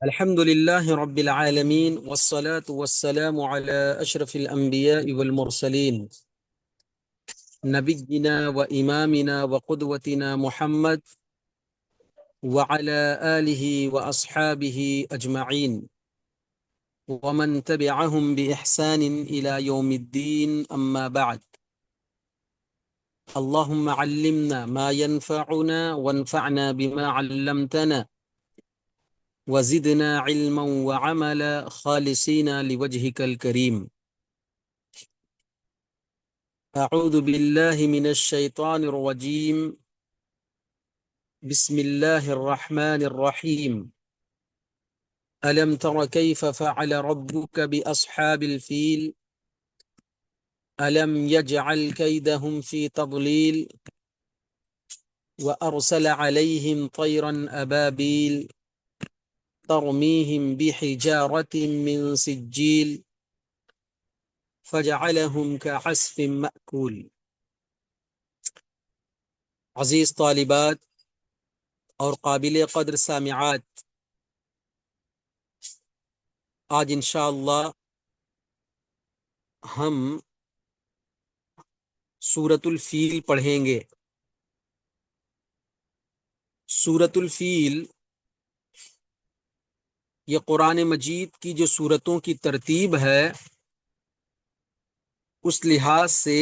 الحمد لله رب العالمين والصلاة والسلام على أشرف الأنبياء والمرسلين نبينا وإمامنا وقدوتنا محمد وعلى آله وأصحابه أجمعين ومن تبعهم بإحسان إلى يوم الدين أما بعد. اللهم علمنا ما ينفعنا وانفعنا بما علمتنا وزدنا علما وعملا خالصين لوجهك الكريم. أعوذ بالله من الشيطان الرجيم. بسم الله الرحمن الرحيم. ألم تر كيف فعل ربك بأصحاب الفيل ألم يجعل كيدهم في تضليل وأرسل عليهم طيرا أبابيل ترميهم بحجارة من سجيل فجعلهم كعصف مأكول. عزیز طالبات اور قابل قدر سامعات، آج انشاءاللہ ہم سورۃ الفیل پڑھیں گے۔ سورۃ الفیل یہ قرآن مجید کی جو سورتوں کی ترتیب ہے اس لحاظ سے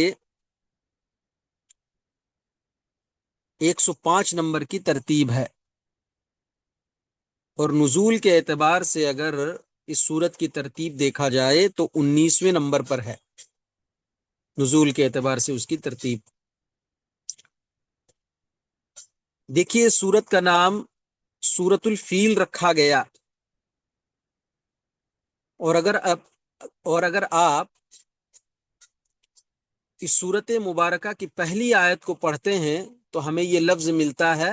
105 نمبر کی ترتیب ہے، اور نزول کے اعتبار سے اگر اس سورت کی ترتیب دیکھا جائے تو 19ویں نمبر پر ہے نزول کے اعتبار سے اس کی ترتیب۔ دیکھیے، سورت کا نام سورۃ الفیل رکھا گیا، اور اگر آپ اس سورت مبارکہ کی پہلی آیت کو پڑھتے ہیں تو ہمیں یہ لفظ ملتا ہے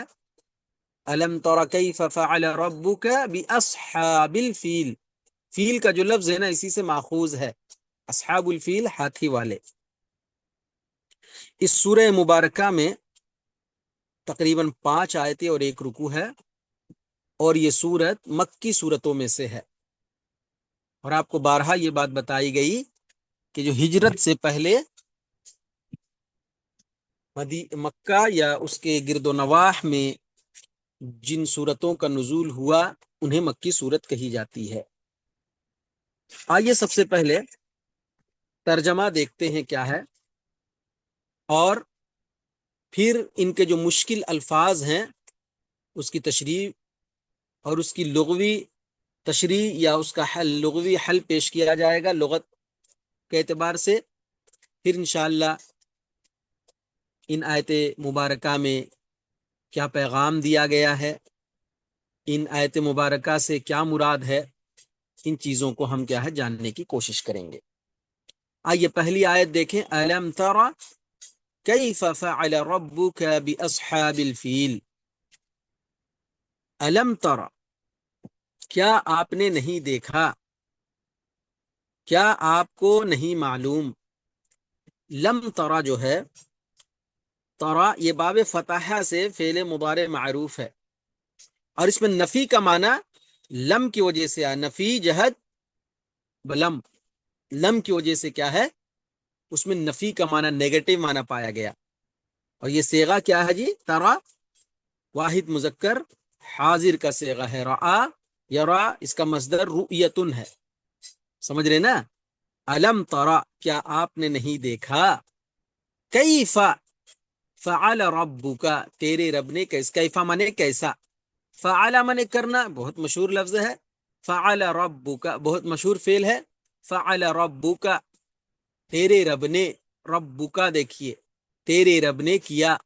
الم تر کیف فعل ربک باصحاب الفیل۔ فیل کا جو لفظ ہے نا، اسی سے ماخوذ ہے، اصحاب الفیل ہاتھی والے۔ اس سورہ مبارکہ میں تقریباً 5 آیتیں اور 1 رکوع ہے، اور یہ سورت مکی سورتوں میں سے ہے۔ اور آپ کو بارہا یہ بات بتائی گئی کہ جو ہجرت سے پہلے مکہ یا اس کے گرد و نواح میں جن سورتوں کا نزول ہوا انہیں مکی سورت کہی جاتی ہے۔ آئیے سب سے پہلے ترجمہ دیکھتے ہیں کیا ہے، اور پھر ان کے جو مشکل الفاظ ہیں اس کی تشریح اور اس کی لغوی تشریح یا اس کا لغوی حل پیش کیا جائے گا لغت کے اعتبار سے۔ پھر انشاءاللہ ان آیت مبارکہ میں کیا پیغام دیا گیا ہے، ان آیت مبارکہ سے کیا مراد ہے، ان چیزوں کو ہم کیا ہے جاننے کی کوشش کریں گے۔ آئیے پہلی آیت دیکھیں، الم تر کیف فعل ربک باصحاب الفیل۔ الم تر، کیا آپ نے نہیں دیکھا، کیا آپ کو نہیں معلوم۔ لم ترا جو ہے، ترا یہ باب فتحہ سے فعل مضارع معروف ہے، اور اس میں نفی کا معنی لم کی وجہ سے ہے، نفی جہد بلم، لم کی وجہ سے کیا ہے اس میں نفی کا معنی نیگیٹو معنی پایا گیا۔ اور یہ صیغہ کیا ہے جی، ترا واحد مذکر حاضر کا صیغہ ہے، رآ یرا اس کا مصدر رؤیتن ہے، سمجھ رہے نا۔ الم ترا، کیا آپ نے نہیں دیکھا، کیف فعل ربک، تیرے رب نے کیسا، کیفا مانے کیسا، فعل مانے کرنا، بہت مشہور لفظ ہے، فعل ربک بہت مشہور فعل ہے، فعل ربک تیرے رب نے، ربک دیکھیے تیرے رب نے کیا،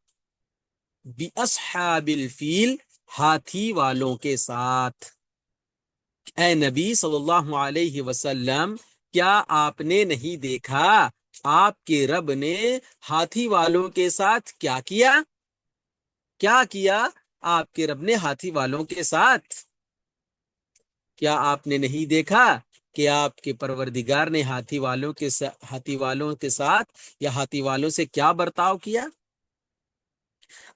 باصحاب الفیل ہاتھی والوں کے ساتھ۔ اے نبی صلی اللہ علیہ وسلم، کیا آپ نے نہیں دیکھا آپ کے رب نے ہاتھی والوں کے ساتھ کیا کیا، کیا کیا آپ کے رب نے ہاتھی والوں کے ساتھ۔ کیا آپ نے نہیں دیکھا کہ آپ کے پروردگار نے ہاتھی والوں کے ساتھ یا ہاتھی والوں سے کیا برتاؤ کیا۔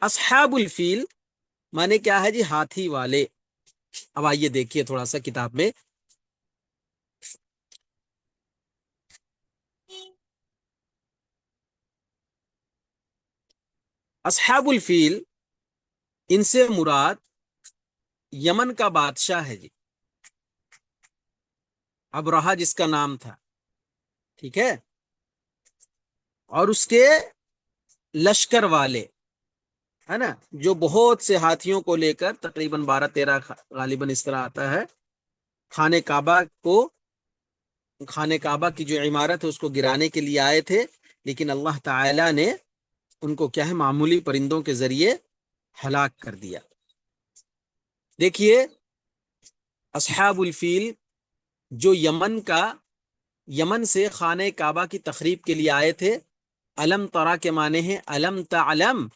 اصحاب الفیل مانے کیا ہے جی، ہاتھی والے۔ اب آئیے دیکھیے تھوڑا سا کتاب میں، اصحاب الفیل ان سے مراد یمن کا بادشاہ ہے جی، ابرہہ جس کا نام تھا، ٹھیک ہے، اور اس کے لشکر والے، ہے نا، جو بہت سے ہاتھیوں کو لے کر تقریباً 12-13 غالباً اس طرح آتا ہے، خانہ کعبہ کو، خانہ کعبہ کی جو عمارت ہے اس کو گرانے کے لیے آئے تھے، لیکن اللہ تعالی نے ان کو کیا ہے معمولی پرندوں کے ذریعے ہلاک کر دیا۔ دیکھیے اصحاب الفیل جو یمن سے خانہ کعبہ کی تخریب کے لیے آئے تھے، علم ترا کے معنی ہیں علم تعلم،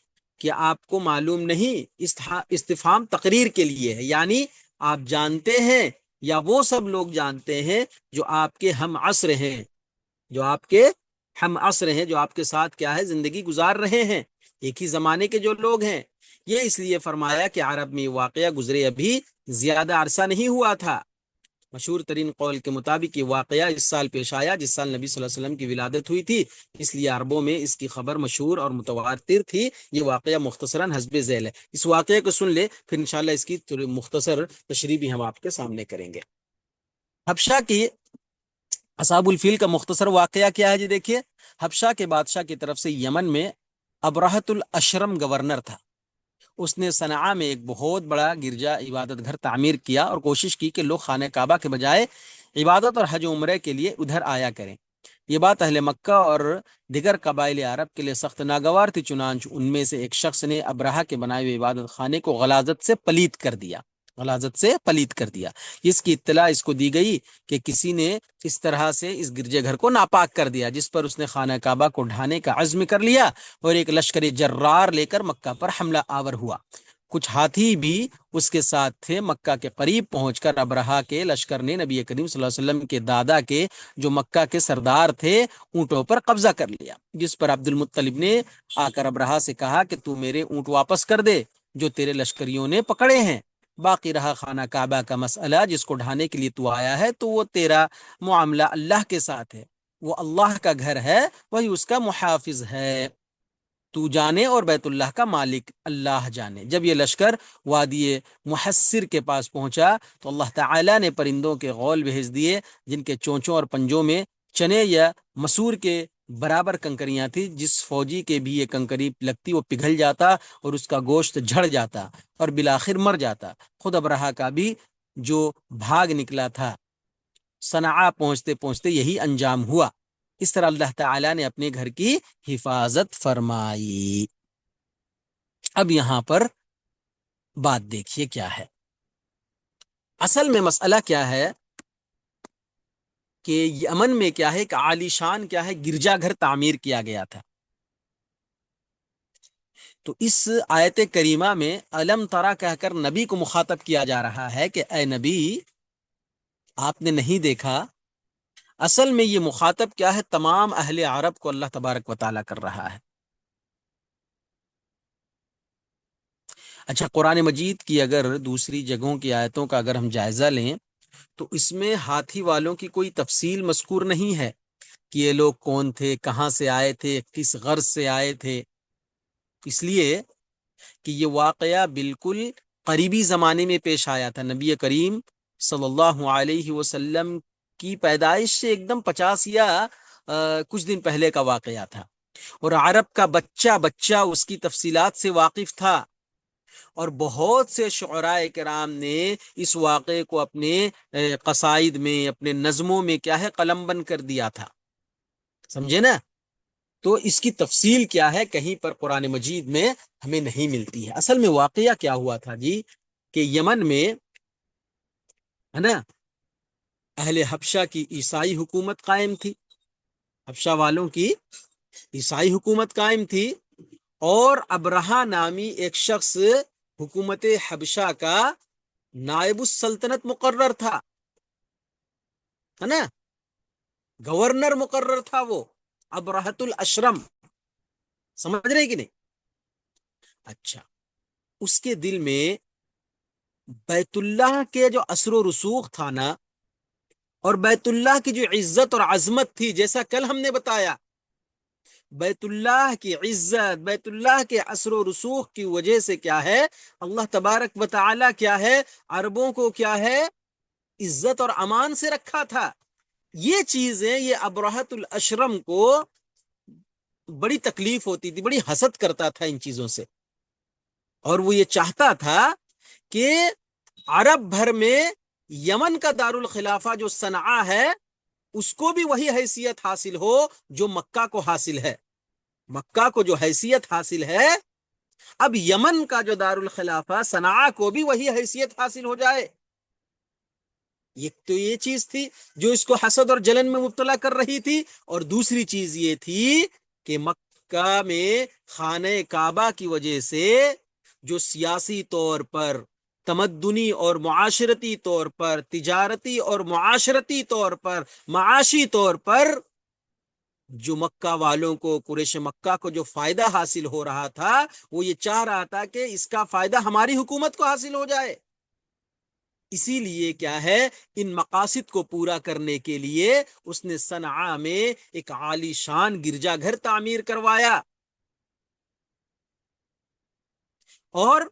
کہ آپ کو معلوم نہیں، استفہام تقریر کے لیے ہے، یعنی آپ جانتے ہیں یا وہ سب لوگ جانتے ہیں جو آپ کے ہم عصر ہیں، جو آپ کے ہم عصر ہیں، جو آپ کے ساتھ کیا ہے زندگی گزار رہے ہیں، ایک ہی زمانے کے جو لوگ ہیں۔ یہ اس لیے فرمایا کہ عرب میں واقعہ گزرے ابھی زیادہ عرصہ نہیں ہوا تھا۔ مشہور ترین قول کے مطابق یہ واقعہ اس سال پیش آیا جس سال نبی صلی اللہ علیہ وسلم کی ولادت ہوئی تھی، اس لیے عربوں میں اس کی خبر مشہور اور متواتر تھی۔ یہ واقعہ مختصراً حسب ذیل ہے، اس واقعے کو سن لے، پھر انشاءاللہ اس کی مختصر تشریح بھی ہم آپ کے سامنے کریں گے۔ حبشہ کی اصحاب الفیل کا مختصر واقعہ کیا ہے جی؟ دیکھیے، حبشہ کے بادشاہ کی طرف سے یمن میں ابرہۃ الاشرم گورنر تھا۔ اس نے صنعاء میں ایک بہت بڑا گرجا عبادت گھر تعمیر کیا اور کوشش کی کہ لوگ خانہ کعبہ کے بجائے عبادت اور حج و عمرے کے لیے ادھر آیا کریں۔ یہ بات اہل مکہ اور دیگر قبائل عرب کے لیے سخت ناگوار تھی، چنانچہ ان میں سے ایک شخص نے ابرہہ کے بنائے ہوئے عبادت خانے کو غلاظت سے پلید کر دیا، غلاظت سے پلید کر دیا۔ اس کی اطلاع اس کو دی گئی کہ کسی نے اس طرح سے اس گرجے گھر کو ناپاک کر دیا، جس پر اس نے خانہ کعبہ کو ڈھانے کا عزم کر لیا اور ایک لشکر جرار لے کر مکہ پر حملہ آور ہوا۔ کچھ ہاتھی بھی اس کے ساتھ تھے۔ مکہ کے قریب پہنچ کر ابرہہ کے لشکر نے نبی کریم صلی اللہ علیہ وسلم کے دادا کے جو مکہ کے سردار تھے اونٹوں پر قبضہ کر لیا، جس پر عبد المطلب نے آ کر ابرہہ سے کہا کہ تو میرے اونٹ واپس کر دے جو تیرے لشکریوں نے پکڑے ہیں، باقی رہا خانہ کعبہ کا مسئلہ جس کو ڈھانے کے لیے تو آیا ہے، تو وہ تیرا معاملہ اللہ کے ساتھ ہے، وہ اللہ کا گھر ہے، وہی اس کا محافظ ہے، تو جانے اور بیت اللہ کا مالک اللہ جانے۔ جب یہ لشکر وادی محسر کے پاس پہنچا تو اللہ تعالی نے پرندوں کے غول بھیج دیے جن کے چونچوں اور پنجوں میں چنے یا مسور کے برابر کنکریاں تھی، جس فوجی کے بھی یہ کنکری لگتی وہ پگھل جاتا اور اس کا گوشت جھڑ جاتا اور بالآخر مر جاتا۔ خود ابرہہ کا بھی جو بھاگ نکلا تھا، صنعاء پہنچتے پہنچتے یہی انجام ہوا۔ اس طرح اللہ تعالی نے اپنے گھر کی حفاظت فرمائی۔ اب یہاں پر بات دیکھیے کیا ہے، اصل میں مسئلہ کیا ہے کہ یمن میں کیا ہے کہ عالی شان کیا ہے گرجا گھر تعمیر کیا گیا تھا۔ تو اس آیت کریمہ میں علم ترا کہہ کر نبی کو مخاطب کیا جا رہا ہے کہ اے نبی آپ نے نہیں دیکھا۔ اصل میں یہ مخاطب کیا ہے تمام اہل عرب کو اللہ تبارک و تعالیٰ کر رہا ہے۔ اچھا، قرآن مجید کی اگر دوسری جگہوں کی آیتوں کا اگر ہم جائزہ لیں تو اس میں ہاتھی والوں کی کوئی تفصیل مذکور نہیں ہے کہ یہ لوگ کون تھے، کہاں سے آئے تھے، کس غرض سے آئے تھے، اس لیے کہ یہ واقعہ بالکل قریبی زمانے میں پیش آیا تھا۔ نبی کریم صلی اللہ علیہ وسلم کی پیدائش سے ایک دم 50 یا کچھ دن پہلے کا واقعہ تھا، اور عرب کا بچہ بچہ اس کی تفصیلات سے واقف تھا، اور بہت سے شعراء کرام نے اس واقعے کو اپنے قصائد میں، اپنے نظموں میں کیا ہے قلم بند کر دیا تھا، سمجھے نا؟ تو اس کی تفصیل کیا ہے کہیں پر قرآن مجید میں ہمیں نہیں ملتی ہے۔ اصل میں واقعہ کیا ہوا تھا جی کہ یمن میں ہے نا اہل حبشہ کی عیسائی حکومت قائم تھی، حبشہ والوں کی عیسائی حکومت قائم تھی، اور ابرہہ نامی ایک شخص حکومت حبشہ کا نائب السلطنت مقرر تھا، ہے نا، گورنر مقرر تھا وہ ابرہۃ الاشرم، سمجھ رہے کہ نہیں؟ اچھا، اس کے دل میں بیت اللہ کے جو اثر و رسوخ تھا نا، اور بیت اللہ کی جو عزت اور عظمت تھی، جیسا کل ہم نے بتایا، بیت اللہ کی عزت، بیت اللہ کے اثر و رسوخ کی وجہ سے کیا ہے، اللہ تبارک و تعالی کیا ہے، عربوں کو کیا ہے، عزت اور امان سے رکھا تھا۔ یہ چیزیں، یہ ابرہۃ الاشرم کو بڑی تکلیف ہوتی تھی، بڑی حسد کرتا تھا ان چیزوں سے، اور وہ یہ چاہتا تھا کہ عرب بھر میں یمن کا دارالخلافہ جو صنعاء ہے، اس کو بھی وہی حیثیت حاصل ہو جو مکہ کو حاصل ہے۔ مکہ کو جو حیثیت حاصل ہے، اب یمن کا جو دارالخلافہ صنعاء کو بھی وہی حیثیت حاصل ہو جائے۔ ایک تو یہ چیز تھی جو اس کو حسد اور جلن میں مبتلا کر رہی تھی، اور دوسری چیز یہ تھی کہ مکہ میں خانہ کعبہ کی وجہ سے جو سیاسی طور پر، تمدنی اور معاشرتی طور پر، تجارتی اور معاشرتی طور پر، معاشی طور پر جو مکہ والوں کو، قریش مکہ کو جو فائدہ حاصل ہو رہا تھا، وہ یہ چاہ رہا تھا کہ اس کا فائدہ ہماری حکومت کو حاصل ہو جائے۔ اسی لیے کیا ہے، ان مقاصد کو پورا کرنے کے لیے اس نے صنعاء میں ایک عالی شان گرجا گھر تعمیر کروایا، اور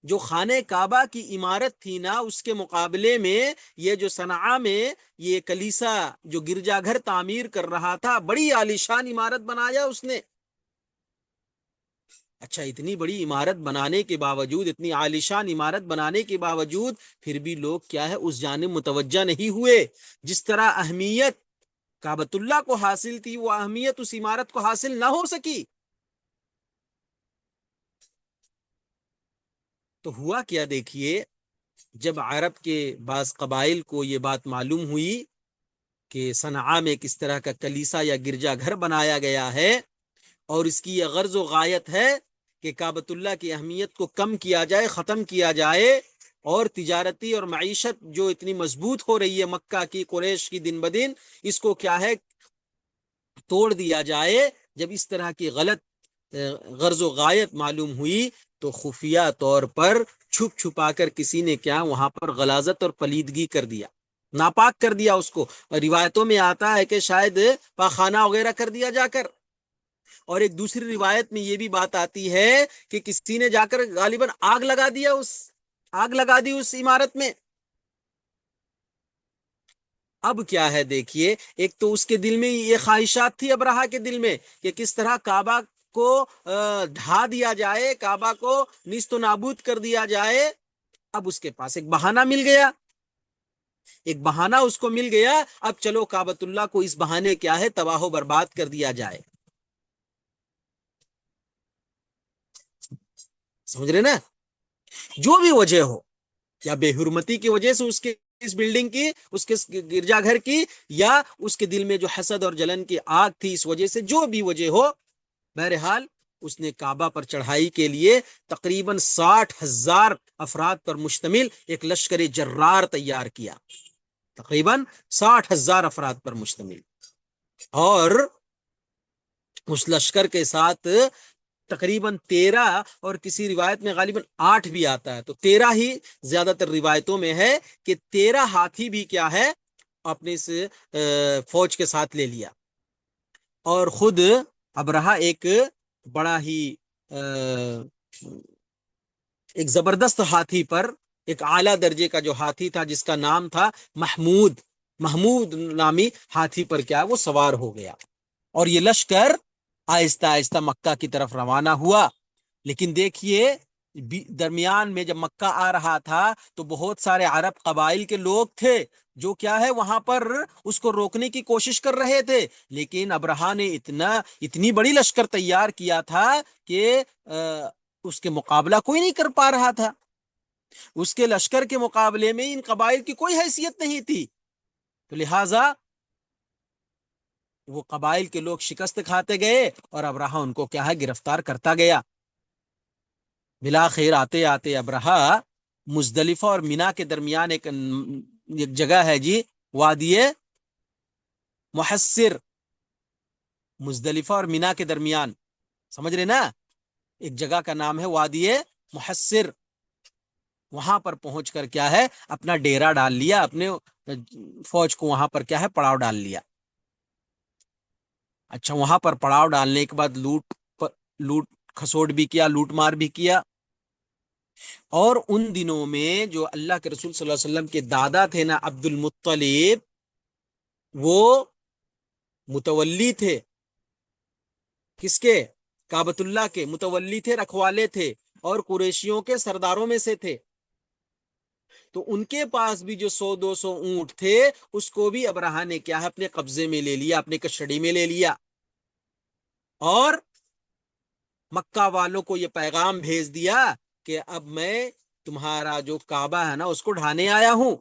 جو خانہ کعبہ کی عمارت تھی نا، اس کے مقابلے میں یہ جو صنعاء میں یہ کلیسا جو گرجا گھر تعمیر کر رہا تھا، بڑی عالی شان عمارت بنایا اس نے۔ اچھا، اتنی بڑی عمارت بنانے کے باوجود، اتنی عالیشان عمارت بنانے کے باوجود، پھر بھی لوگ کیا ہے، اس جانب متوجہ نہیں ہوئے۔ جس طرح اہمیت کعبۃ اللہ کو حاصل تھی، وہ اہمیت اس عمارت کو حاصل نہ ہو سکی۔ تو ہوا کیا، دیکھیے، جب عرب کے بعض قبائل کو یہ بات معلوم ہوئی کہ صنعاء میں کس طرح کا کلیسا یا گرجا گھر بنایا گیا ہے، اور اس کی یہ غرض و غایت ہے کہ کعبۃ اللہ کی اہمیت کو کم کیا جائے، ختم کیا جائے، اور تجارتی اور معیشت جو اتنی مضبوط ہو رہی ہے مکہ کی، قریش کی، دن بدن، اس کو کیا ہے، توڑ دیا جائے۔ جب اس طرح کی غلط غرض و غایت معلوم ہوئی، تو خفیہ طور پر چھپ چھپا کر کسی نے کیا، وہاں پر غلاظت اور پلیدگی کر دیا، ناپاک کر دیا اس کو۔ اور روایتوں میں آتا ہے کہ شاید پاخانہ وغیرہ کر دیا جا کر، اور ایک دوسری روایت میں یہ بھی بات آتی ہے کہ کسی نے جا کر غالباً آگ لگا دی اس عمارت میں۔ اب کیا ہے، دیکھیے، ایک تو اس کے دل میں یہ خواہشات تھی، ابرہا کے دل میں، کہ کس طرح کعبہ کو ڈھا دیا جائے، کعبہ کو نیست و نابود کر دیا جائے۔ اب اس کے پاس ایک بہانہ مل گیا، ایک بہانہ اس کو مل گیا، اب چلو کعبۃ اللہ کو اس بہانے کیا ہے، تباہ و برباد کر دیا جائے۔ سمجھ رہے نا؟ جو بھی وجہ ہو، یا بے حرمتی کی وجہ سے اس کے اس بلڈنگ کی، اس کے گرجا گھر کی، یا اس کے دل میں جو حسد اور جلن کی آگ تھی اس وجہ سے، جو بھی وجہ ہو، بہرحال اس نے کعبہ پر چڑھائی کے لیے تقریباً 60,000 افراد پر مشتمل ایک لشکر جرار تیار کیا، تقریباً 60,000 افراد پر مشتمل، اور اس لشکر کے ساتھ تقریباً 13، اور کسی روایت میں غالباً 8 بھی آتا ہے، تو 13 ہی زیادہ تر روایتوں میں ہے کہ 13 ہاتھی بھی کیا ہے، اپنے اس فوج کے ساتھ لے لیا، اور خود ابرہا ایک بڑا ہی ایک زبردست ہاتھی پر، ایک اعلیٰ درجے کا جو ہاتھی تھا جس کا نام تھا محمود نامی ہاتھی پر کیا وہ سوار ہو گیا، اور یہ لشکر آہستہ آہستہ مکہ کی طرف روانہ ہوا۔ لیکن دیکھیے، درمیان میں جب مکہ آ رہا تھا تو بہت سارے عرب قبائل کے لوگ تھے جو کیا ہے وہاں پر اس کو روکنے کی کوشش کر رہے تھے، لیکن ابرہا نے اتنی بڑی لشکر تیار کیا تھا کہ اس کے مقابلہ کوئی نہیں کر پا رہا تھا۔ اس کے لشکر کے مقابلے میں ان قبائل کی کوئی حیثیت نہیں تھی، تو لہٰذا وہ قبائل کے لوگ شکست کھاتے گئے، اور ابرہا ان کو کیا ہے، گرفتار کرتا گیا۔ بلاخیر آتے آتے ابرہا مزدلفہ اور مینا کے درمیان ایک جگہ ہے جی، وادی محصر، مزدلفہ اور مینا کے درمیان، سمجھ رہے نا، ایک جگہ کا نام ہے وادی محصر۔ وہاں پر پہنچ کر کیا ہے اپنا ڈیرا ڈال لیا، اپنے فوج کو وہاں پر کیا ہے پڑاؤ ڈال لیا۔ اچھا، وہاں پر پڑاؤ ڈالنے کے بعد لوٹ کھسوٹ بھی کیا، لوٹ مار بھی کیا۔ اور ان دنوں میں جو اللہ کے رسول صلی اللہ علیہ وسلم کے دادا تھے نا عبد المطلب، وہ متولی تھے کس کے؟ کعبۃ اللہ کے متولی تھے، رکھوالے تھے، اور قریشیوں کے سرداروں میں سے تھے۔ تو ان کے پاس بھی جو 100-200 اونٹ تھے، اس کو بھی ابرہہ نے کیا ہے اپنے قبضے میں لے لیا، اپنے کسٹڈی میں لے لیا، اور مکہ والوں کو یہ پیغام بھیج دیا کہ اب میں تمہارا جو کعبہ ہے نا اس کو ڈھانے آیا ہوں،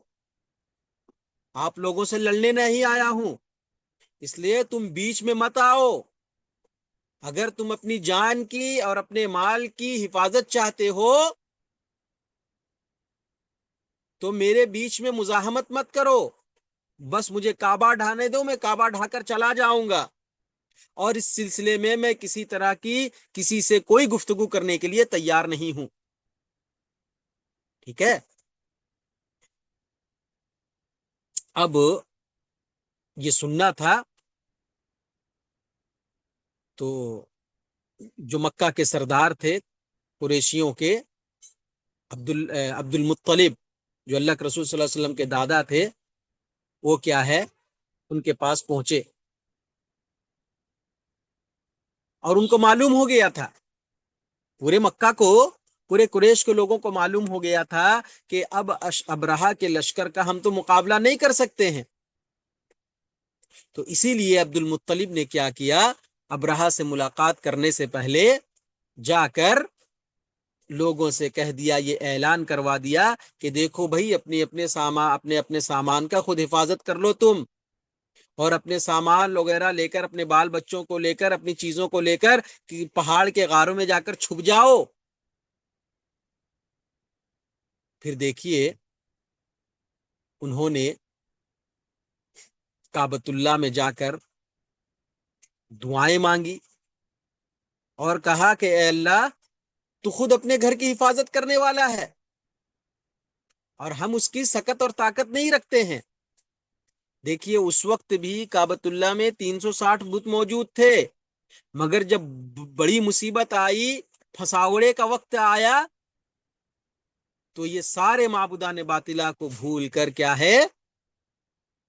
آپ لوگوں سے لڑنے نہیں آیا ہوں، اس لیے تم بیچ میں مت آؤ۔ اگر تم اپنی جان کی اور اپنے مال کی حفاظت چاہتے ہو تو میرے بیچ میں مزاحمت مت کرو، بس مجھے کعبہ ڈھانے دو، میں کعبہ ڈھا کر چلا جاؤں گا، اور اس سلسلے میں کسی طرح کی کسی سے کوئی گفتگو کرنے کے لیے تیار نہیں ہوں۔ ٹھیک ہے، اب یہ سننا تھا تو جو مکہ کے سردار تھے قریشیوں کے، عبد المطلب جو اللہ کے رسول صلی اللہ علیہ وسلم کے دادا تھے، وہ کیا ہے ان کے پاس پہنچے، اور ان کو معلوم ہو گیا تھا، پورے مکہ کو، پورے قریش کے لوگوں کو معلوم ہو گیا تھا کہ اب ابرہہ کے لشکر کا ہم تو مقابلہ نہیں کر سکتے ہیں۔ تو اسی لیے عبد المطلب نے کیا کیا، ابرہہ سے ملاقات کرنے سے پہلے جا کر لوگوں سے کہہ دیا، یہ اعلان کروا دیا کہ دیکھو بھائی، اپنے اپنے سامان کا خود حفاظت کر لو تم، اور اپنے سامان وغیرہ لے کر، اپنے بال بچوں کو لے کر، اپنی چیزوں کو لے کر پہاڑ کے غاروں میں جا کر چھپ جاؤ۔ پھر دیکھیے انہوں نے کعبۃ اللہ میں جا کر دعائیں مانگی اور کہا کہ اے اللہ، تو خود اپنے گھر کی حفاظت کرنے والا ہے، اور ہم اس کی سکت اور طاقت نہیں رکھتے ہیں۔ دیکھیے اس وقت بھی کعبۃ اللہ میں 360 بت موجود تھے، مگر جب بڑی مصیبت آئی، پھساوڑے کا وقت آیا، تو یہ سارے معبودان باطلہ کو بھول کر کیا ہے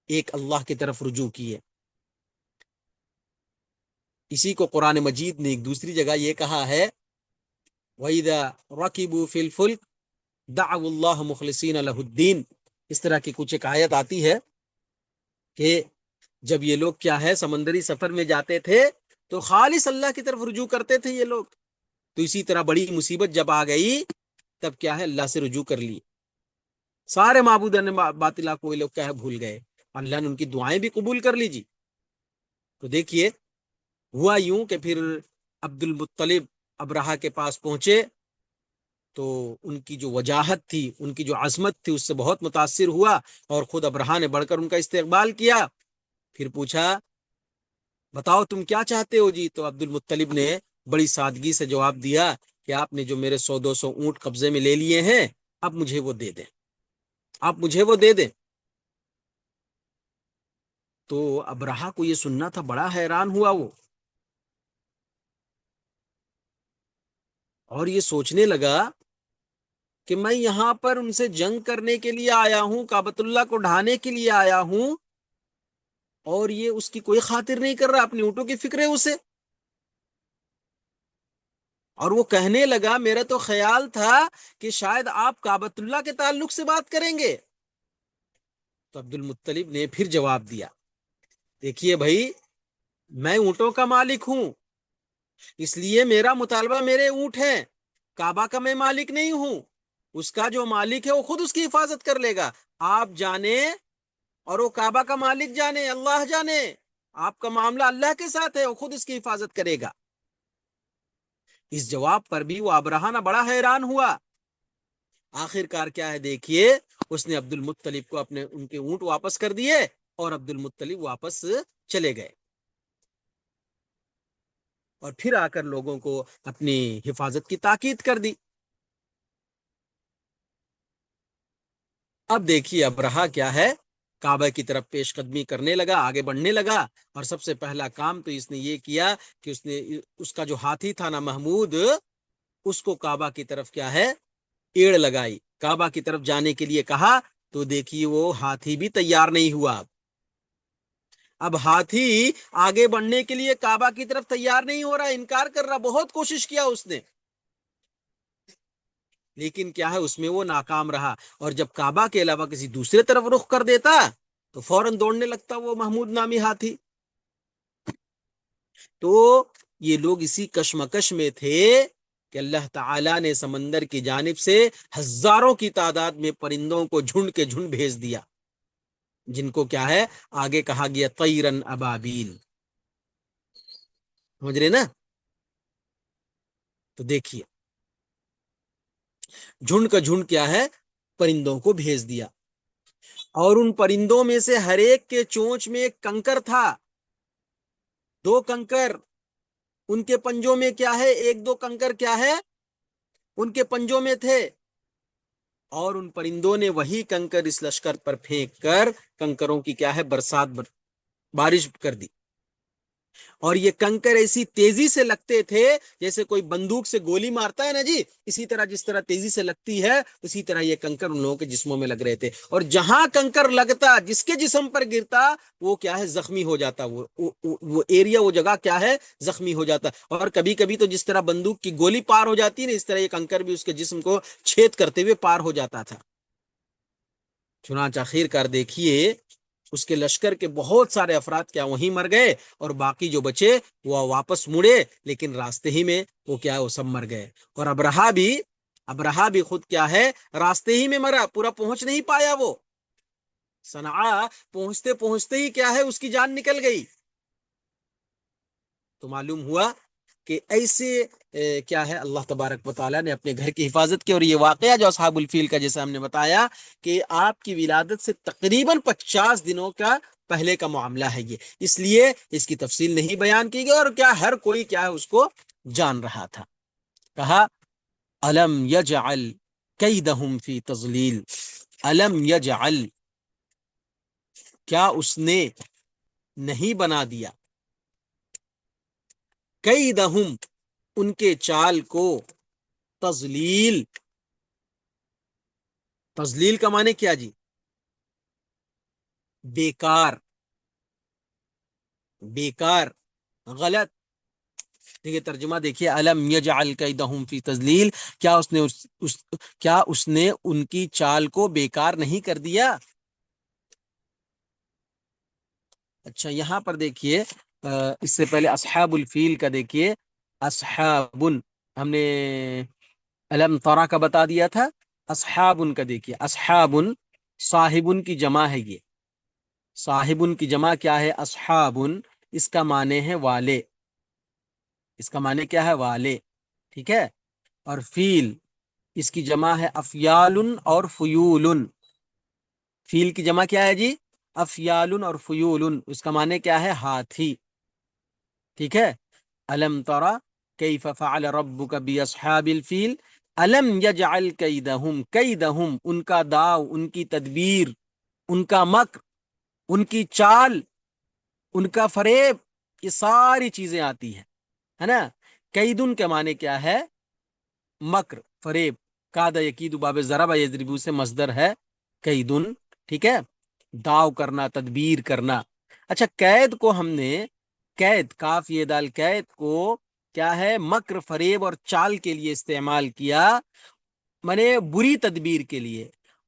ایک اللہ کی طرف رجوع کیے۔ اسی کو قرآن مجید نے ایک دوسری جگہ یہ کہا ہے، وَإِذَا رَكِبُوا فِي الْفُلْكِ دَعَوُا اللَّهَ مُخْلِصِينَ لَهُ الدِّينَ۔ اس طرح کی کچھ ایک آیت آتی ہے کہ جب یہ لوگ کیا ہے سمندری سفر میں جاتے تھے تو خالص اللہ کی طرف رجوع کرتے تھے یہ لوگ، تو اسی طرح بڑی مصیبت جب آ گئی تب کیا ہے اللہ سے رجوع کر لی، سارے معبودان باطلہ کو یہ لوگ کیا ہے بھول گئے، اللہ نے ان کی دعائیں بھی قبول کر لی جی۔ تو دیکھیے ہوا یوں کہ پھر عبد المطلب ابرہہ کے پاس پہنچے تو ان کی جو وجاہت تھی، ان کی جو عظمت تھی، اس سے بہت متاثر ہوا، اور خود ابرہہ نے بڑھ کر ان کا استقبال کیا۔ پھر پوچھا بتاؤ تم کیا چاہتے ہو جی؟ تو عبد المطلب نے بڑی سادگی سے جواب دیا کہ آپ نے جو میرے 100-200 اونٹ قبضے میں لے لیے ہیں، اب مجھے وہ دے دیں، آپ مجھے وہ دے دیں۔ تو ابرہہ کو یہ سننا تھا، بڑا حیران ہوا وہ، اور یہ سوچنے لگا کہ میں یہاں پر ان سے جنگ کرنے کے لیے آیا ہوں، کعبۃ اللہ کو ڈھانے کے لیے آیا ہوں، اور یہ اس کی کوئی خاطر نہیں کر رہا، اپنی اونٹوں کی فکر ہے اسے۔ اور وہ کہنے لگا میرا تو خیال تھا کہ شاید آپ کعبۃ اللہ کے تعلق سے بات کریں گے۔ تو عبد المطلب نے پھر جواب دیا، دیکھیے بھائی، میں اونٹوں کا مالک ہوں، اس لیے میرا مطالبہ میرے اونٹ ہیں، کعبہ کا میں مالک نہیں ہوں، اس کا جو مالک ہے وہ خود اس کی حفاظت کر لے گا، آپ جانے اور وہ کعبہ کا مالک جانے، اللہ جانے، آپ کا معاملہ اللہ کے ساتھ ہے، وہ خود اس کی حفاظت کرے گا۔ اس جواب پر بھی وہ ابرہہ بڑا حیران ہوا۔ آخر کار کیا ہے دیکھیے، اس نے عبد المطلب کو ان کے اونٹ واپس کر دیے، اور عبد المطلب واپس چلے گئے، اور پھر آ کر لوگوں کو اپنی حفاظت کی تاکید کر دی۔ اب دیکھیے ابرہہ کیا ہے، کعبہ کی طرف پیش قدمی کرنے لگا، آگے بڑھنے لگا، اور سب سے پہلا کام تو اس نے یہ کیا کہ اس نے اس کا جو ہاتھی تھا نا محمود، اس کو کعبہ کی طرف کیا ہے ایڑ لگائی، کعبہ کی طرف جانے کے لیے کہا، تو دیکھیے وہ ہاتھی بھی تیار نہیں ہوا۔ اب ہاتھی آگے بڑھنے کے لیے کعبہ کی طرف تیار نہیں ہو رہا، انکار کر رہا، بہت کوشش کیا اس نے، لیکن کیا ہے اس میں وہ ناکام رہا، اور جب کعبہ کے علاوہ کسی دوسرے طرف رخ کر دیتا تو فوراً دوڑنے لگتا وہ محمود نامی ہاتھی۔ تو یہ لوگ اسی کشمکش میں تھے کہ اللہ تعالی نے سمندر کی جانب سے ہزاروں کی تعداد میں پرندوں کو جھنڈ کے جھنڈ بھیج دیا، جن کو کیا ہے آگے کہا گیا طیرن ابابیل، سمجھ رہے نا؟ تو دیکھیے جھنڈ کا جھنڈ کیا ہے پرندوں کو بھیج دیا، اور ان پرندوں میں سے ہر ایک کے چونچ میں ایک کنکر تھا، دو کنکر ان کے پنجوں میں کیا ہے، ایک دو کنکر کیا ہے ان کے پنجوں میں تھے، اور ان پرندوں نے وہی کنکر اس لشکر پر پھینک کر کنکروں کی کیا ہے بارش کر دی، اور یہ کنکر ایسی تیزی سے لگتے تھے جیسے کوئی بندوق سے گولی مارتا ہے نا جی، اسی طرح جس طرح تیزی سے لگتی ہے اسی طرح یہ کنکر ان لوگوں کے جسموں میں لگ رہے تھے، اور جہاں کنکر لگتا جس کے جسم پر گرتا وہ کیا ہے زخمی ہو جاتا، وہ ایریا وہ جگہ کیا ہے زخمی ہو جاتا، اور کبھی کبھی تو جس طرح بندوق کی گولی پار ہو جاتی نا، اس طرح یہ کنکر بھی اس کے جسم کو چھید کرتے ہوئے پار ہو جاتا تھا۔ چنانچہ آخر کار دیکھیے اس کے لشکر کے بہت سارے افراد کیا وہیں مر گئے، اور باقی جو بچے وہ واپس مڑے، لیکن راستے ہی میں وہ کیا وہ سب مر گئے، اور ابرہہ بھی خود کیا ہے راستے ہی میں مرا، پورا پہنچ نہیں پایا، وہ صنعاء پہنچتے پہنچتے ہی کیا ہے اس کی جان نکل گئی۔ تو معلوم ہوا کہ ایسے کیا ہے اللہ تبارک و تعالیٰ نے اپنے گھر کی حفاظت کی، اور یہ واقعہ جو اصحاب الفیل کا جیسا ہم نے بتایا کہ آپ کی ولادت سے تقریباً 50 دنوں کا پہلے کا معاملہ ہے، یہ اس لیے اس کی تفصیل نہیں بیان کی گئی، اور کیا ہر کوئی کیا ہے اس کو جان رہا تھا۔ کہا الم یجعل کیدہم فی تضلیل، الم یجعل کیا اس نے نہیں بنا دیا، کیدہم ان کے چال کو، تضلیل، تضلیل کا معنی کیا جی بیکار، بیکار، غلط۔ دیکھیے ترجمہ دیکھیے، الم یجعل کیدہم فی تضلیل، کیا اس نے ان کی چال کو بیکار نہیں کر دیا۔ اچھا یہاں پر دیکھیے اس سے پہلے اصحاب الفیل کا دیکھیے، اصحابن ہم نے الم ترا کا بتا دیا تھا، اصحابن کا دیکھیے، اصحابن صاحبن کی جمع ہے، یہ صاحبن کی جمع کیا ہے اصحابن، اس کا معنی ہے والے، اس کا معنی کیا ہے والے، ٹھیک ہے، اور فیل اس کی جمع ہے افیال اور فیول، فیل کی جمع کیا ہے جی افیال اور فیول، اس کا معنی کیا ہے ہاتھی، ٹھیک ہے۔ الم ترى کیف فعل ربک باصحاب الفیل الم یجعل کیدہم، کیدہم ان کا داؤ، ان کی تدبیر، ان کا مکر، ان کی چال، ان کا فریب، یہ ساری چیزیں آتی ہیں، ہے نا۔ کیدن کے معنی کیا ہے مکر، فریب، کاد یکید باب ضرب یضرب سے مصدر ہے کیدن، ٹھیک ہے، داؤ کرنا، تدبیر کرنا۔ اچھا قید کو ہم نے قید، کاف یہ دال، قید کو کیا ہے مکر، فریب اور چال کے لیے استعمال کیا، مانے بری تدبیر کے لیے،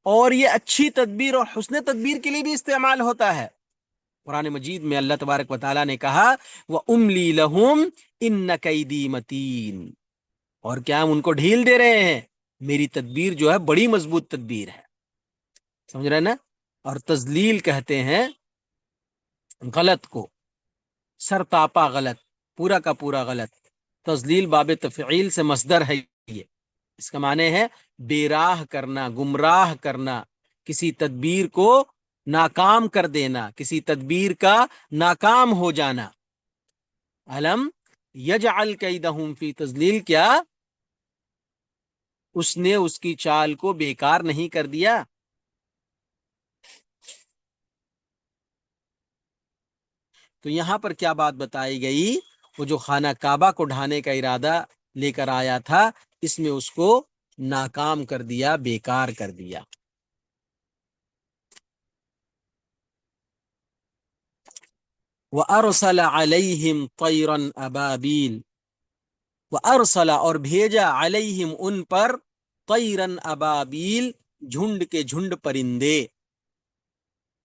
اور یہ اچھی تدبیر اور حسن تدبیر کے لیے بھی استعمال ہوتا ہے۔ قرآن مجید میں اللہ تبارک و تعالیٰ نے کہا وَأُمْلِي لَهُمْ إِنَّ كَيْدِي مَتِينٌ، اور کیا ہم ان کو ڈھیل دے رہے ہیں، میری تدبیر جو ہے بڑی مضبوط تدبیر ہے، سمجھ رہے نا۔ اور تضلیل کہتے ہیں غلط کو، سرتاپا غلط، پورا کا پورا غلط، تضلیل باب تفعیل سے مصدر ہے، یہ اس کا معنی ہے بے راہ کرنا، گمراہ کرنا، کسی تدبیر کو ناکام کر دینا، کسی تدبیر کا ناکام ہو جانا۔ علم یجعل کیدہم فی تضلیل، کیا اس نے اس کی چال کو بیکار نہیں کر دیا۔ تو یہاں پر کیا بات بتائی گئی؟ وہ جو خانہ کعبہ کو ڈھانے کا ارادہ لے کر آیا تھا، اس میں اس کو ناکام کر دیا، بیکار کر دیا۔ وَأَرْسَلَ عَلَيْهِمْ طَيْرًا أَبَابِيلَ، وَأَرْسَلَ اور بھیجا، عَلَيْهِمْ ان پر، طَيْرًا أَبَابِيل جھنڈ کے جھنڈ پرندے،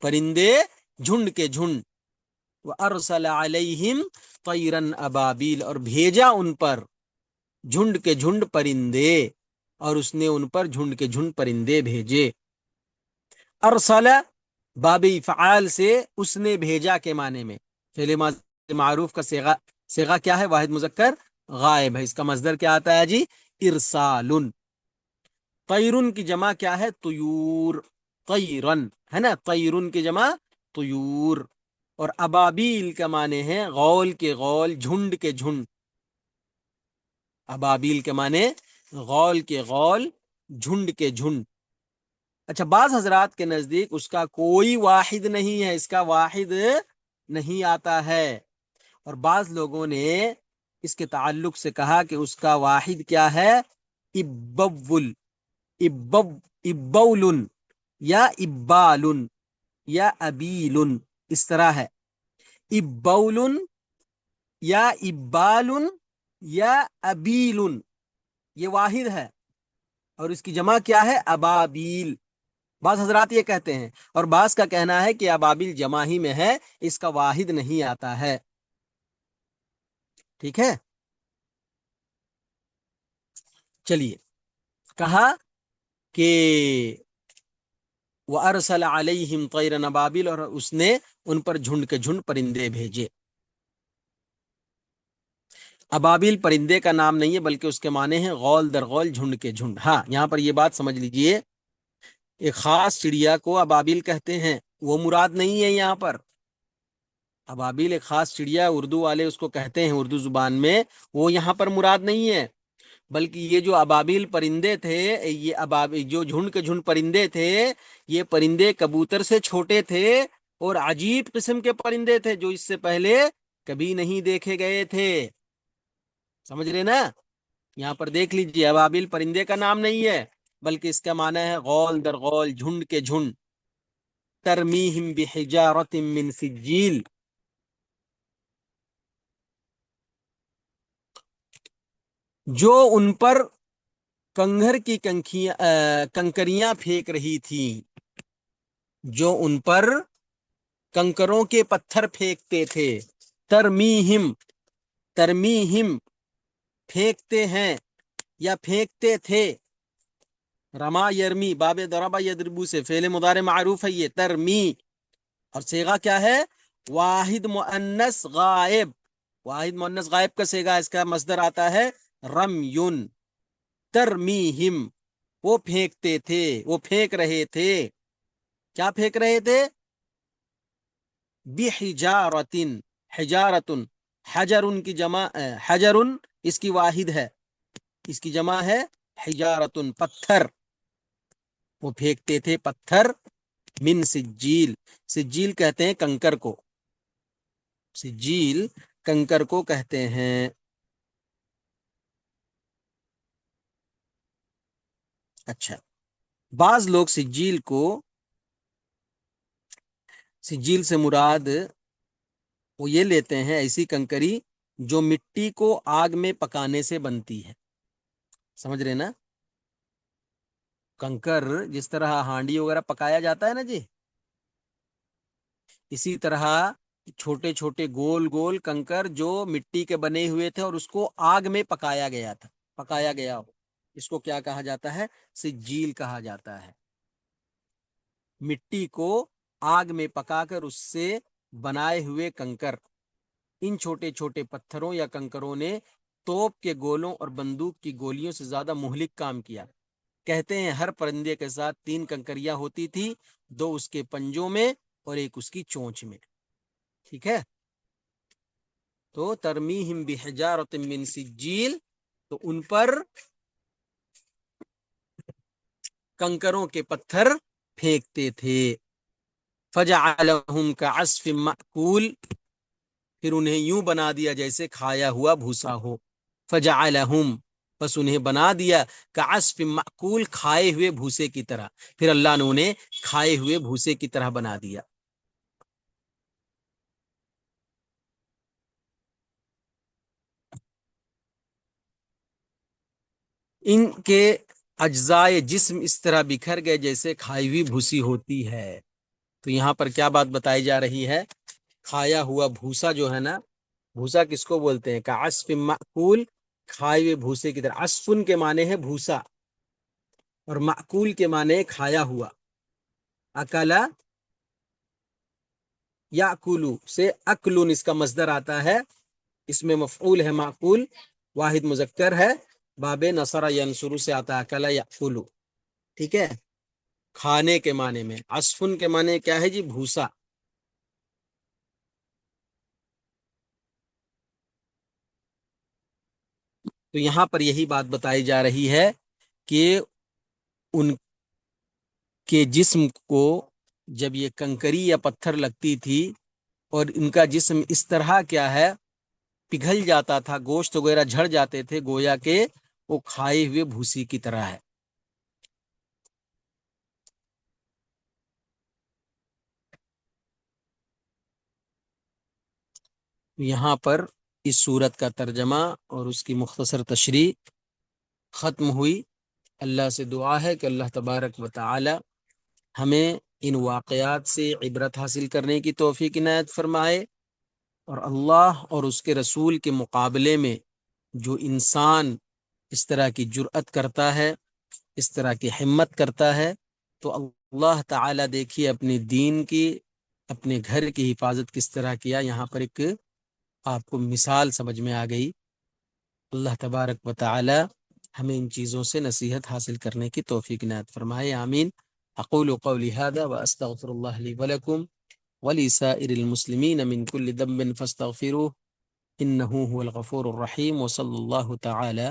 پرندے جھنڈ کے جھنڈ۔ وَأَرْسَلَ عَلَيْهِمْ طَيْرًا أَبَابِيل اور بھیجا ان پر جھنڈ کے جھنڈ پرندے، اور اس نے ان پر جھنڈ کے جھنڈ پرندے بھیجے۔ ارسل باب فعال سے اس نے بھیجا کے معنی میں، فعل ماضی معروف کا صیغہ کیا ہے؟ واحد مذکر غائب ہے۔ اس کا مصدر کیا آتا ہے جی؟ ارسال۔ طیرن کی جمع کیا ہے؟ طیور، طیرن ہے نا، طیرن کی جمع طیور۔ اور ابابیل کا معنی ہے غول کے غول، جھنڈ کے جھنڈ۔ ابابیل کے معنی غول کے غول، جھنڈ کے جھنڈ۔ اچھا، بعض حضرات کے نزدیک اس کا کوئی واحد نہیں ہے، اس کا واحد نہیں آتا ہے، اور بعض لوگوں نے اس کے تعلق سے کہا کہ اس کا واحد کیا ہے؟ ابول، ابول یا ابال یا ابیل، اس طرح ہے، ابول یا ابال یا ابیل، یہ واحد ہے، اور اس کی جمع کیا ہے؟ ابابیل۔ بعض حضرات یہ کہتے ہیں، اور بعض کا کہنا ہے کہ ابابیل جمع ہی میں ہے، اس کا واحد نہیں آتا ہے۔ ٹھیک ہے، چلیے، کہا کہ وَأَرْسَلَ عَلَيْهِمْ طَيْرًا أَبَابِيلَ اور اس نے ان پر جھنڈ کے جھنڈ پرندے بھیجے۔ ابابیل پرندے کا نام نہیں ہے، بلکہ اس کے معنی ہیں غول در غول، جھنڈ کے جھنڈ۔ ہاں، یہاں پر یہ بات سمجھ لیجئے، ایک خاص چڑیا کو ابابیل کہتے ہیں، وہ مراد نہیں ہے یہاں پر۔ ابابیل ایک خاص چڑیا، اردو والے اس کو کہتے ہیں اردو زبان میں، وہ یہاں پر مراد نہیں ہے، بلکہ یہ جو ابابیل پرندے تھے، یہ جو جھنڈ کے جھنڈ پرندے تھے، یہ پرندے کبوتر سے چھوٹے تھے، اور عجیب قسم کے پرندے تھے جو اس سے پہلے کبھی نہیں دیکھے گئے تھے۔ سمجھ رہے نا؟ یہاں پر دیکھ لیجیے، ابابیل پرندے کا نام نہیں ہے، بلکہ اس کا معنی ہے غول در غول، جھنڈ کے جھنڈ۔ ترمیہم بحجارۃ من سجیل، جو ان پر کنگھر کی کنکریاں پھینک رہی تھیں، جو ان پر کنکروں کے پتھر پھینکتے تھے۔ ترمیہم، ترمیہم پھینکتے ہیں یا پھینکتے تھے، رما یرمی، باب ضربہ یضربو سے فعل مضارع معروف ہے یہ، ترمی، اور صیغہ کیا ہے؟ واحد مؤنث غائب، واحد مؤنث غائب کا صیغہ، اس کا مصدر آتا ہے رمیون۔ ترمیہم، وہ پھینکتے تھے، وہ پھینک رہے تھے، کیا پھینک رہے تھے؟ بحجارۃ، حجارۃ، حجر کی جمع، حجر اس کی واحد ہے، اس کی جمع ہے حجارۃ، پتھر، وہ پھینکتے تھے پتھر، من سجیل، سجیل کہتے ہیں کنکر کو، سجیل کنکر کو کہتے ہیں۔ اچھا، بعض لوگ سجیل سے مراد وہ یہ لیتے ہیں ایسی کنکری جو مٹی کو آگ میں پکانے سے بنتی ہے، سمجھ رہے نا؟ کنکر جس طرح ہانڈی وغیرہ پکایا جاتا ہے نا جی، اسی طرح چھوٹے چھوٹے گول گول کنکر جو مٹی کے بنے ہوئے تھے اور اس کو آگ میں پکایا گیا تھا، پکایا گیا ہو، اس کو کیا کہا جاتا ہے؟ سجیل کہا جاتا ہے۔ مٹی کو آگ میں پکا کر اس سے بنائے ہوئے کنکر، ان چھوٹے چھوٹے پتھروں یا کنکروں نے توپ کے گولوں اور بندوق کی گولیوں سے زیادہ مہلک کام کیا۔ کہتے ہیں ہر پرندے کے ساتھ 3 کنکریاں ہوتی تھی، 2 اس کے پنجوں میں اور 1 اس کی چونچ میں۔ ٹھیک ہے، تو ترمیہم بحجارۃ من سجیل، تو ان پر کنکروں کے پتھر پھینکتے تھے۔ فجعلہم کعصف مأکول، پھر انہیں یوں بنا دیا جیسے کھایا ہوا بھوسا ہو. فجعلہم، بس انہیں بنا دیا کعصف مأکول، کھائے ہوئے بھوسے کی طرح. پھر اللہ نے انہیں کھائے ہوئے بھوسے کی طرح بنا دیا. ان کے اجزائے جسم اس طرح بکھر گئے جیسے کھائی ہوئی بھوسی ہوتی ہے. تو یہاں پر کیا بات بتائی جا رہی ہے؟ کھایا ہوا بھوسا جو ہے نا، بھوسا کس کو بولتے ہیں؟ کعصف مأکول، کھائے ہوئے بھوسے کی طرح. عصفن کے معنی ہے بھوسا، اور مأکول کے معنی ہے کھایا ہوا. اکلا یاکلو سے اکلن اس کا مصدر آتا ہے، اس میں مفعول ہے معقول، واحد مذکر ہے، باب نصر ینصر سے آتا ہے اکلا یاکلو. ٹھیک ہے، کھانے کے معنی میں. عصفن کے معنی کیا ہے جی؟ بھوسا. تو یہاں پر یہی بات بتائی جا رہی ہے کہ ان کے جسم کو جب یہ کنکری یا پتھر لگتی تھی اور ان کا جسم اس طرح کیا ہے پگھل جاتا تھا، گوشت وغیرہ جھڑ جاتے تھے، گویا کہ وہ کھائے ہوئے بھوسی کی طرح ہے. یہاں پر اس صورت کا ترجمہ اور اس کی مختصر تشریح ختم ہوئی. اللہ سے دعا ہے کہ اللہ تبارک و تعالی ہمیں ان واقعات سے عبرت حاصل کرنے کی توفیق عنایت فرمائے، اور اللہ اور اس کے رسول کے مقابلے میں جو انسان اس طرح کی جرأت کرتا ہے، اس طرح کی ہمت کرتا ہے، تو اللہ تعالیٰ دیکھیے اپنے دین کی، اپنے گھر کی حفاظت کس طرح کیا. یہاں پر ایک آپ کو مثال سمجھ میں آ گئی. اللہ تبارک و تعالی ہمیں ان چیزوں سے نصیحت حاصل کرنے کی توفیق عنایت فرمائے. آمین. اقول قولی هذا واستغفر الله لي ولكم ولسائر المسلمين من كل ذنب فاستغفروه انه هو الغفور الرحيم. وصلى الله تعالى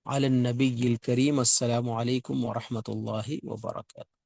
على النبي الكريم. السلام عليكم ورحمة الله وبركاته.